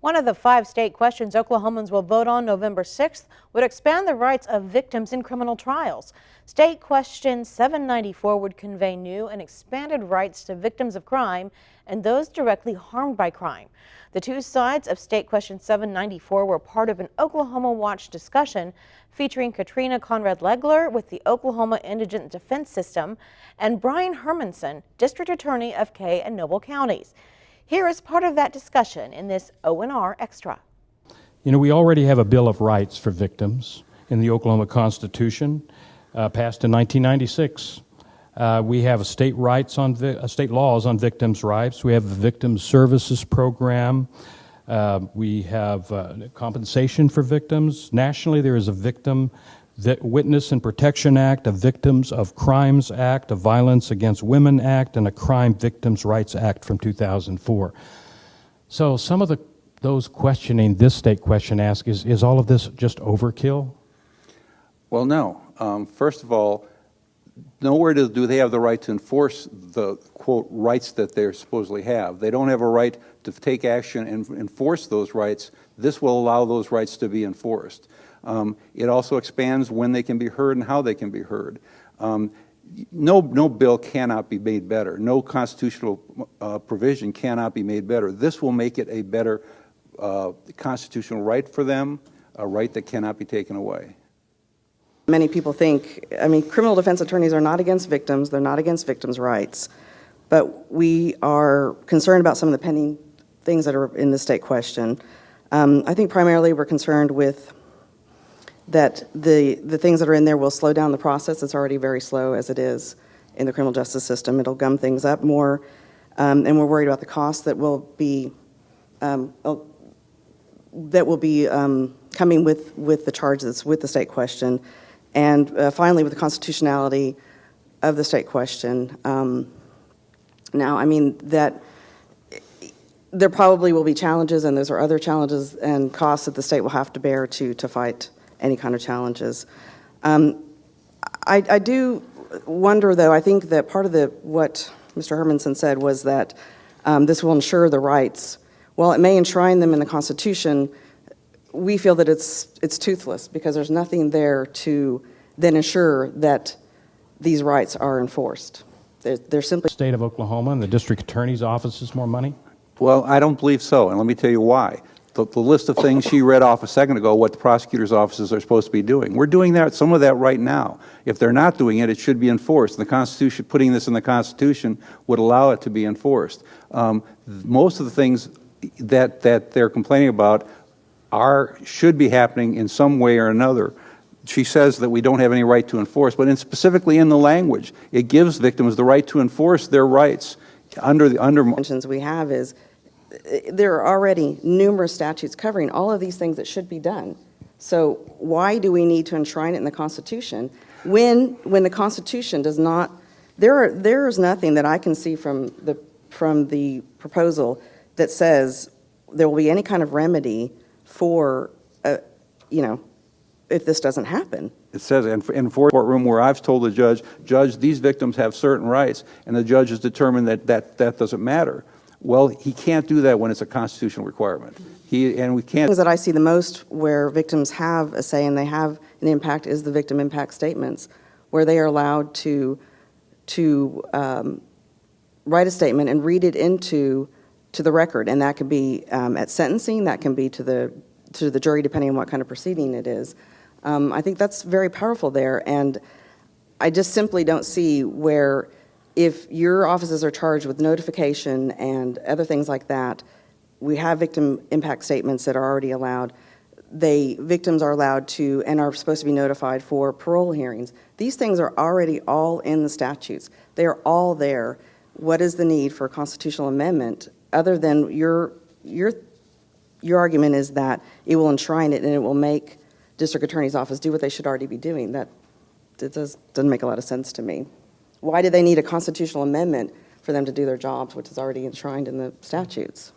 One of the 5 state questions Oklahomans will vote on November 6th would expand the rights of victims in criminal trials. State Question 794 would convey new and expanded rights to victims of crime and those directly harmed by crime. The two sides of State Question 794 were part of an Oklahoma Watch discussion featuring Katrina Conrad-Legler with the Oklahoma Indigent Defense System and Brian Hermanson, District Attorney of Kay and Noble Counties. Here is part of that discussion in this ONR Extra. You know, we already have a Bill of Rights for victims in the Oklahoma Constitution, passed in 1996. We have state laws on victims' rights. We have the Victim Services Program. We have compensation for victims. Nationally, there is a Victim Witness and Protection Act, a Victims of Crimes Act, a Violence Against Women Act, and a Crime Victims' Rights Act from 2004. So some of those questioning this state question ask, is all of this just overkill? Well, no. First of all, nowhere do they have the right to enforce the, quote, rights that they supposedly have. They don't have a right to take action and enforce those rights. This will allow those rights to be enforced. It also expands when they can be heard and how they can be heard. No bill cannot be made better. No constitutional provision cannot be made better. This will make it a better constitutional right for them, a right that cannot be taken away. Many people think, I mean, criminal defense attorneys are not against victims, they're not against victims' rights, but we are concerned about some of the pending things that are in the state question. I think primarily we're concerned with that the things that are in there will slow down the process. It's already very slow as it is in the criminal justice system. It'll gum things up more, and we're worried about the costs that will be coming with the charges with the state question. And finally, with the constitutionality of the state question. Now, I mean, that there probably will be challenges, and those are other challenges and costs that the state will have to bear to fight any kind of challenges. I do wonder, though, I think that part of what Mr. Hermanson said was that this will ensure the rights. While it may enshrine them in the Constitution, we feel that it's toothless because there's nothing there to then ensure that these rights are enforced. They're simply... State of Oklahoma and the district attorney's offices more money? Well, I don't believe so, and let me tell you why. The list of things she read off a second ago, what the prosecutor's offices are supposed to be doing. We're doing some of that right now. If they're not doing it, it should be enforced. The Constitution, putting this in the Constitution would allow it to be enforced. Most of the things that they're complaining about should be happening in some way or another. She says that we don't have any right to enforce, but specifically in the language, it gives victims the right to enforce their rights under mentions we have is there are already numerous statutes covering all of these things that should be done. So why do we need to enshrine it in the Constitution when the Constitution does not? There is nothing that I can see from the proposal that says there will be any kind of remedy for if this doesn't happen. It says in courtroom where I've told the judge, these victims have certain rights, and the judge has determined that doesn't matter. Well, he can't do that when it's a constitutional requirement. We can't. Things that I see the most where victims have a say and they have an impact is the victim impact statements, where they are allowed to write a statement and read it into the record, and that could be at sentencing, that can be to the jury, depending on what kind of proceeding it is. I think that's very powerful there, and I just simply don't see where, if your offices are charged with notification and other things like that, we have victim impact statements that are already allowed. Victims are allowed to and are supposed to be notified for parole hearings. These things are already all in the statutes. They are all there. What is the need for a constitutional amendment other than your argument is that it will enshrine it and it will make district attorney's office do what they should already be doing? That doesn't make a lot of sense to me. Why do they need a constitutional amendment for them to do their jobs, which is already enshrined in the statutes?